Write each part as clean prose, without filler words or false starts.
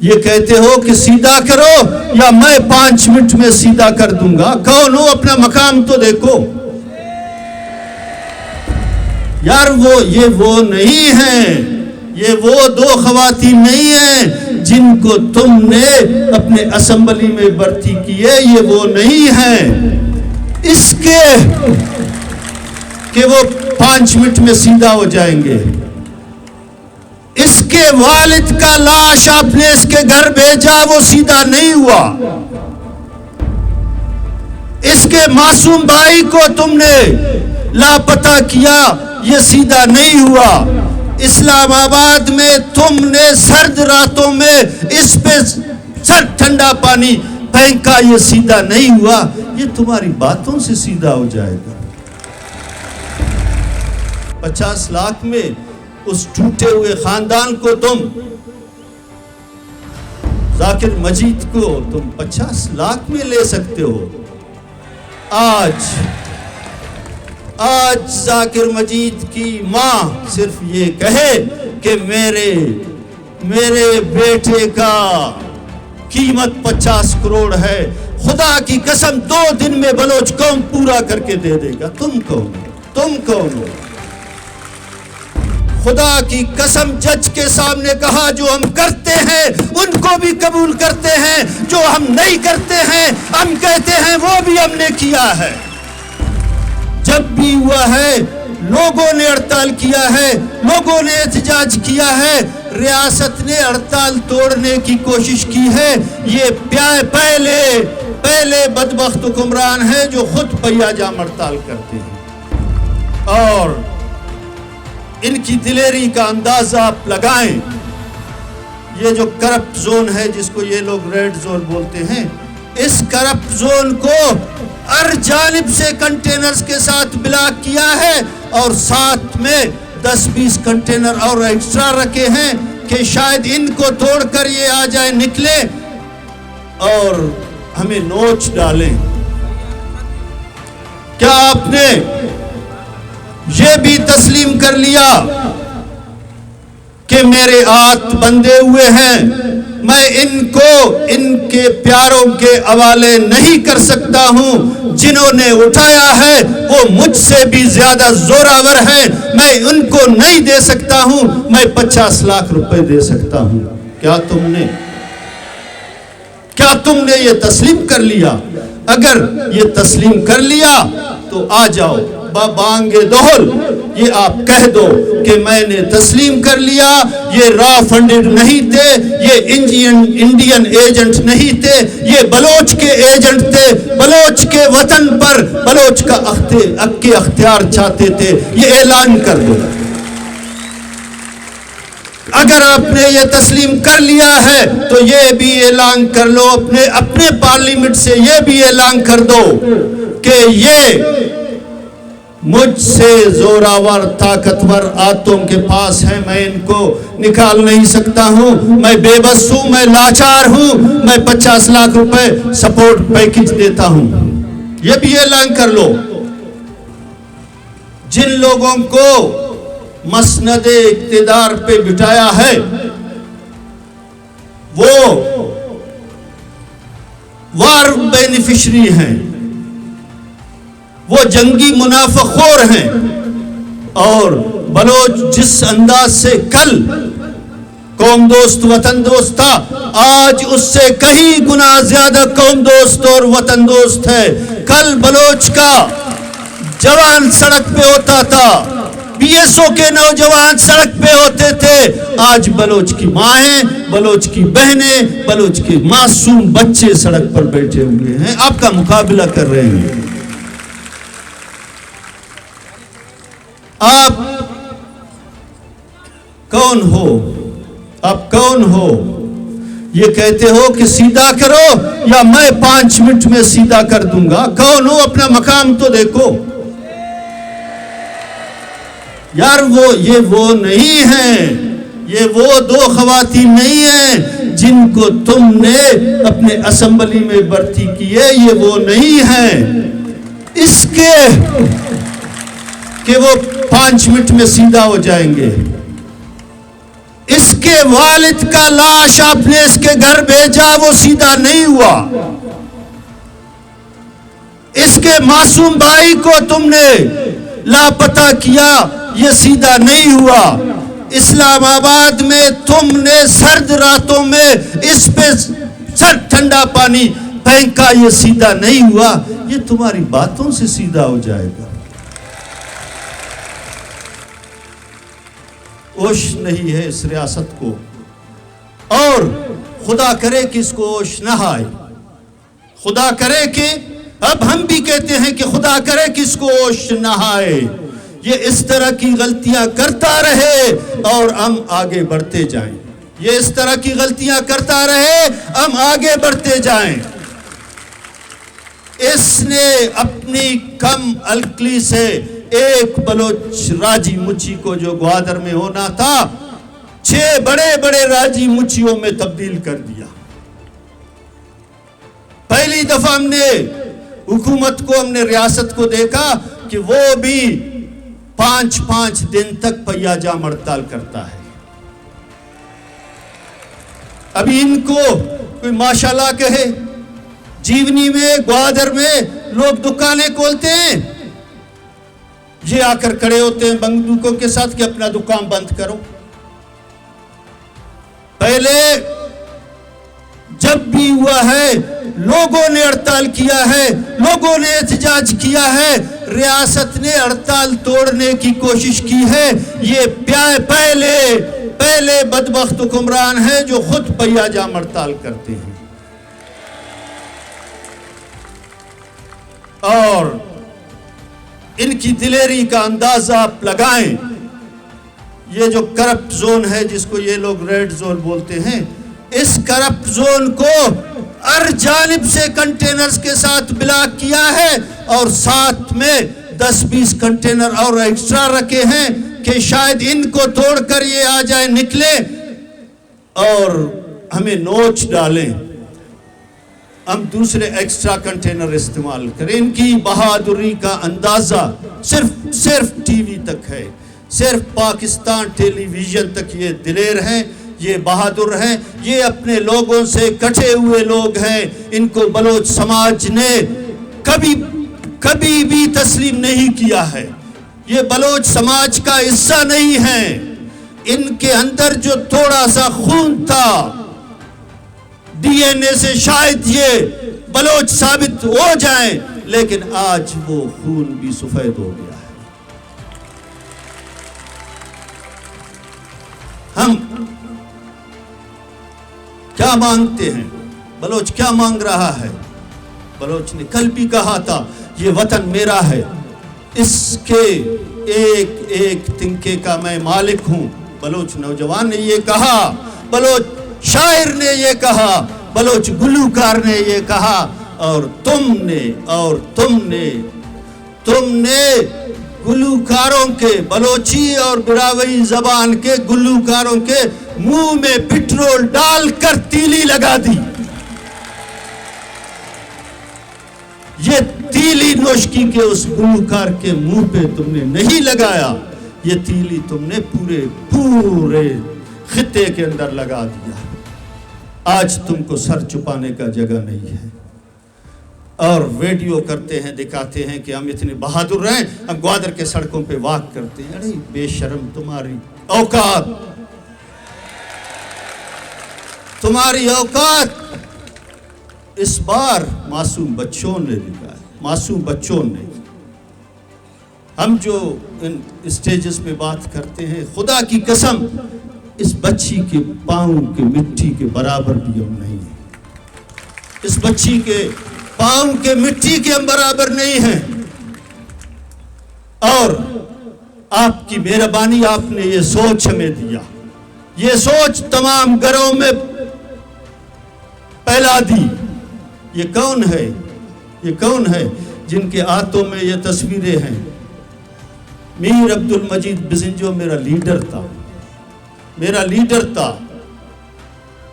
یہ کہتے ہو کہ سیدھا کرو یا میں 5 منٹ میں سیدھا کر دوں گا. کون ہو؟ اپنا مقام تو دیکھو یار. وہ نہیں ہیں، یہ وہ 2 خواتین نہیں ہیں جن کو تم نے اپنے اسمبلی میں بھرتی کیے. یہ وہ نہیں ہیں اس کے کہ وہ 5 منٹ میں سیدھا ہو جائیں گے. اس کے والد کا لاش آپ نے اس کے گھر بھیجا، وہ سیدھا نہیں ہوا. اس کے معصوم بھائی کو تم نے لاپتہ کیا، یہ سیدھا نہیں ہوا. اسلام آباد میں تم نے سرد راتوں میں اس پہ سر ٹھنڈا پانی پھینکا، یہ سیدھا نہیں ہوا. یہ تمہاری باتوں سے سیدھا ہو جائے گا. 50 لاکھ میں اس ٹوٹے ہوئے خاندان کو تم، ذاکر مجید کو تم 50 لاکھ میں لے سکتے ہو. آج ذاکر مجید کی ماں صرف یہ کہے کہ میرے بیٹے کا قیمت 50 کروڑ ہے، خدا کی قسم 2 دن میں بلوچ قوم پورا کر کے دے دے گا. تم کون ہو؟ خدا کی قسم جج کے سامنے کہا جو ہم کرتے ہیں ان کو بھی قبول کرتے ہیں، جو ہم نہیں کرتے ہیں ہم کہتے ہیں وہ بھی ہم نے کیا ہے. جب بھی ہوا ہے لوگوں نے ہڑتال کیا ہے، لوگوں نے احتجاج کیا ہے، ریاست نے ہڑتال توڑنے کی کوشش کی ہے. یہ پہلے بدبخت حکمران ہیں جو خود پہیا جام ہڑتال کرتے ہیں. اور ان کی دلیری کا اندازہ آپ لگائیں. یہ جو کرپٹ زون ہے جس کو یہ لوگ ریڈ زون بولتے ہیں، اس کرپٹ زون کو ہر جانب سے کنٹینرز کے ساتھ بلاک کیا ہے اور ساتھ میں 10-20 کنٹینر اور ایکسٹرا رکھے ہیں کہ شاید ان کو توڑ کر یہ آ جائے نکلے اور ہمیں نوچ ڈالیں. کیا آپ نے یہ بھی تسلیم کر لیا کہ میرے ہاتھ بندھے ہوئے ہیں، میں ان کے پیاروں کے حوالے نہیں کر سکتا ہوں؟ جنہوں نے اٹھایا ہے وہ مجھ سے بھی زیادہ زوراور ہیں، میں ان کو نہیں دے سکتا ہوں، میں 50 لاکھ روپے دے سکتا ہوں. کیا تم نے یہ تسلیم کر لیا؟ اگر یہ تسلیم کر لیا تو آ جاؤ بانگ دہل، یہ آپ کہہ دو کہ میں نے تسلیم کر لیا. یہ را فنڈڈ نہیں تھے، یہ انڈین ایجنٹ نہیں تھے، یہ بلوچ کے ایجنٹ تھے. بلوچ کے وطن پر بلوچ کا اختیار چاہتے تھے. یہ اعلان کر دو. اگر آپ نے یہ تسلیم کر لیا ہے تو یہ بھی اعلان کر لو، اپنے پارلیمنٹ سے یہ بھی اعلان کر دو کہ یہ مجھ سے زوراور طاقتور ہاتھوں کے پاس ہے، میں ان کو نکال نہیں سکتا ہوں، میں بے بس ہوں، میں لاچار ہوں، میں 50 لاکھ روپے سپورٹ پیکج دیتا ہوں. یہ بھی اعلان کر لو. جن لوگوں کو مسند اقتدار پہ بٹھایا ہے وہ وار بینیفیشری ہیں، وہ جنگی منافع خور ہیں. اور بلوچ جس انداز سے کل قوم دوست وطن دوست تھا، آج اس سے کہیں گنا زیادہ قوم دوست اور وطن دوست ہے. کل بلوچ کا جوان سڑک پہ ہوتا تھا، پی ایس او کے نوجوان سڑک پہ ہوتے تھے، آج بلوچ کی مائیں، بلوچ کی بہنیں، بلوچ کے معصوم بچے سڑک پر بیٹھے ہوئے ہیں، آپ کا مقابلہ کر رہے ہیں. آپ کون ہو؟ آپ کون ہو؟ یہ کہتے ہو کہ سیدھا کرو یا میں 5 منٹ میں سیدھا کر دوں گا. کون ہو؟ اپنا مقام تو دیکھو یار. وہ نہیں ہیں، یہ وہ 2 خواتین نہیں ہیں جن کو تم نے اپنے اسمبلی میں بھرتی کیے. یہ وہ نہیں ہیں اس کے کہ وہ 5 منٹ میں سیدھا ہو جائیں گے. اس کے والد کا لاش آپ نے اس کے گھر بھیجا، وہ سیدھا نہیں ہوا۔ اس کے معصوم بھائی کو تم نے لاپتہ کیا، یہ سیدھا نہیں ہوا۔ اسلام آباد میں تم نے سرد راتوں میں اس پہ سر ٹھنڈا پانی پھینکا، یہ سیدھا نہیں ہوا۔ یہ تمہاری باتوں سے سیدھا ہو جائے گا۔ ہوش نہیں ہے اس ریاست کو، اور خدا کرے کہ اس کو ہوش نہ آئے۔ خدا کرے کہ اب ہم بھی کہتے ہیں کہ خدا کرے کہ اس کو ہوش نہ آئے، یہ اس طرح کی غلطیاں کرتا رہے اور ہم آگے بڑھتے جائیں۔ یہ اس طرح کی غلطیاں کرتا رہے، ہم آگے بڑھتے جائیں۔ اس نے اپنی کم عقلی سے ایک بلوچ راجی مچھی کو جو گوادر میں ہونا تھا 6 بڑے بڑے راجی مچھیوں میں تبدیل کر دیا۔ پہلی دفعہ ہم نے حکومت کو، ہم نے ریاست کو دیکھا کہ وہ بھی 5 دن تک پہیہ جام ہڑتال کرتا ہے۔ ابھی ان کو کوئی ماشاءاللہ کہے، جیونی میں گوادر میں لوگ دکانیں کھولتے ہیں، یہ آ کر کھڑے ہوتے ہیں بندوقوں کے ساتھ کہ اپنا دکان بند کرو۔ پہلے جب بھی ہوا ہے لوگوں نے ہڑتال کیا ہے، لوگوں نے احتجاج کیا ہے، ریاست نے ہڑتال توڑنے کی کوشش کی ہے۔ یہ پہلے بدبخت حکمران ہیں جو خود پہیہ جام ہڑتال کرتے ہیں۔ اور ان کی دلیری کا اندازہ آپ لگائیں۔ یہ جو کرپٹ زون ہے جس کو یہ لوگ ریڈ زون بولتے ہیں، اس کرپٹ زون کو ہر جانب سے کنٹینرز کے ساتھ بلاک کیا ہے، اور ساتھ میں 10-20 کنٹینر اور ایکسٹرا رکھے ہیں کہ شاید ان کو توڑ کر یہ آ جائے، نکلے اور ہمیں نوچ ڈالیں، ہم دوسرے ایکسٹرا کنٹینر استعمال کریں۔ ان کی بہادری کا اندازہ صرف ٹی وی تک ہے، صرف پاکستان ٹیلی ویژن تک یہ دلیر ہیں، یہ بہادر ہیں، یہ اپنے لوگوں سے کٹے ہوئے لوگ ہیں۔ ان کو بلوچ سماج نے کبھی بھی تسلیم نہیں کیا ہے، یہ بلوچ سماج کا حصہ نہیں ہے۔ ان کے اندر جو تھوڑا سا خون تھا، ڈی این اے سے شاید یہ بلوچ ثابت ہو جائیں، لیکن آج وہ خون بھی سفید ہو گیا ہے۔ ہم کیا مانگتے ہیں؟ بلوچ کیا مانگ رہا ہے؟ بلوچ نے کل بھی کہا تھا یہ وطن میرا ہے، اس کے ایک ایک تنکے کا میں مالک ہوں۔ بلوچ نوجوان نے یہ کہا، بلوچ شاعر نے یہ کہا، بلوچ گلوکار نے یہ کہا، اور تم نے گلوکاروں کے، بلوچی اور براوئی زبان کے گلوکاروں کے منہ میں پٹرول ڈال کر تیلی لگا دی۔ یہ تیلی نوشکی کے اس گلوکار کے منہ پہ تم نے نہیں لگایا، یہ تیلی تم نے پورے خطے کے اندر لگا دیا۔ آج تم کو سر چھپانے کا جگہ نہیں ہے، اور ویڈیو کرتے ہیں، دکھاتے ہیں کہ ہم اتنے بہادر ہیں، ہم گوادر کے سڑکوں پہ واک کرتے ہیں۔ ارے بے شرم، تمہاری اوقات اس بار معصوم بچوں نے دکھایا، معصوم بچوں نے۔ ہم جو ان اسٹیجز پہ بات کرتے ہیں، خدا کی قسم اس بچی کے پاؤں کے مٹی کے برابر بھی ہم نہیں ہیں، اس بچی کے پاؤں کے مٹی کے ہم برابر نہیں ہیں۔ اور آپ کی مہربانی، آپ نے یہ سوچ ہمیں دیا، یہ سوچ تمام گھروں میں پھیلا دی۔ یہ کون ہے جن کے ہاتھوں میں یہ تصویریں ہیں؟ میر عبد المجید بزنجو میرا لیڈر تھا،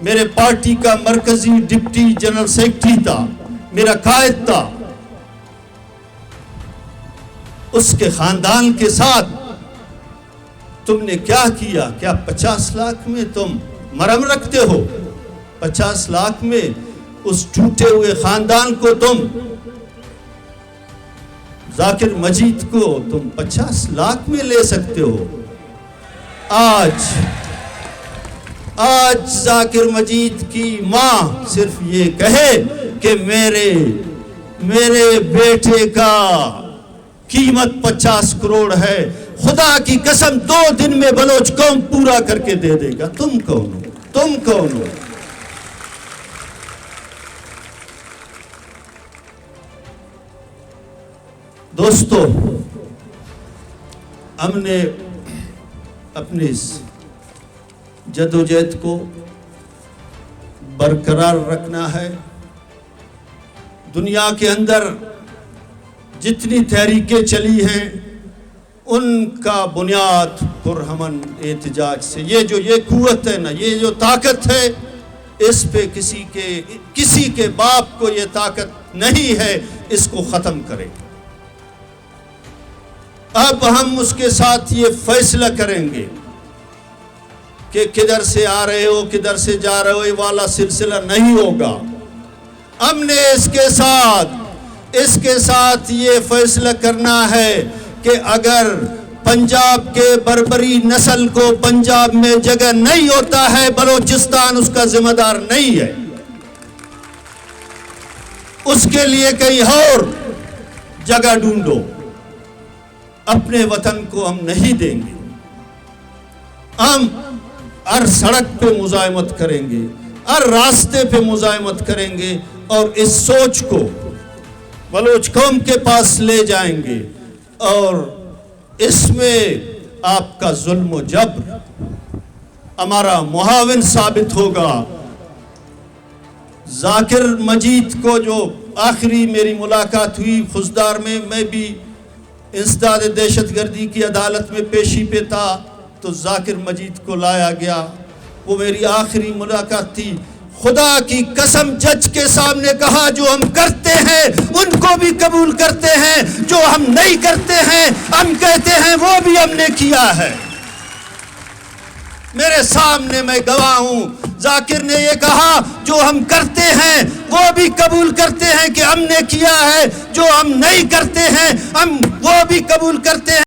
میرے پارٹی کا مرکزی ڈپٹی جنرل سیکرٹری تھا، میرا قائد تھا۔ اس کے خاندان کے ساتھ تم نے کیا کیا؟ کیا 50 لاکھ میں تم مرہم رکھتے ہو؟ 50 لاکھ میں اس ٹوٹے ہوئے خاندان کو تم، ذاکر مجید کو تم 50 لاکھ میں لے سکتے ہو؟ آج ذاکر مجید کی ماں صرف یہ کہے کہ میرے بیٹے کا قیمت 50 کروڑ ہے، خدا کی قسم 2 دن میں بلوچ قوم پورا کر کے دے دے گا۔ تم کون ہو؟ تم کون ہو؟ دوستو، ہم نے اپنی جدوجہد کو برقرار رکھنا ہے۔ دنیا کے اندر جتنی تحریکیں چلی ہیں ان کا بنیاد پرامن احتجاج سے، یہ قوت ہے نا، یہ جو طاقت ہے، اس پہ کسی کے باپ کو یہ طاقت نہیں ہے، اس کو ختم کریں۔ اب ہم اس کے ساتھ یہ فیصلہ کریں گے کہ کدھر سے آ رہے ہو، کدھر سے جا رہے ہو، یہ والا سلسلہ نہیں ہوگا۔ ہم نے اس کے ساتھ یہ فیصلہ کرنا ہے کہ اگر پنجاب کے بربری نسل کو پنجاب میں جگہ نہیں ہوتا ہے، بلوچستان اس کا ذمہ دار نہیں ہے، اس کے لیے کہیں اور جگہ ڈھونڈو، اپنے وطن کو ہم نہیں دیں گے۔ ہم ہر سڑک پہ مزاحمت کریں گے، ہر راستے پہ مزاحمت کریں گے، اور اس سوچ کو بلوچ قوم کے پاس لے جائیں گے، اور اس میں آپ کا ظلم و جبر ہمارا معاون ثابت ہوگا۔ ذاکر مجید کو جو آخری میری ملاقات ہوئی خزدار میں بھی انسداد دہشت گردی کی عدالت میں پیشی پہ تھا، تو ذاکر مجید کو لایا گیا، وہ میری آخری ملاقات تھی۔ خدا کی قسم جج کے سامنے کہا جو ہم کرتے ہیں ان کو بھی قبول کرتے ہیں، جو ہم نہیں کرتے ہیں ہم کہتے ہیں وہ بھی ہم نے کیا ہے۔ میرے سامنے میں گواہ ہوں، ذاکر نے یہ کہا جو ہم کرتے ہیں وہ بھی قبول کرتے ہیں کہ ہم نے کیا ہے، جو ہم نہیں کرتے ہیں ہم وہ بھی قبول کرتے ہیں۔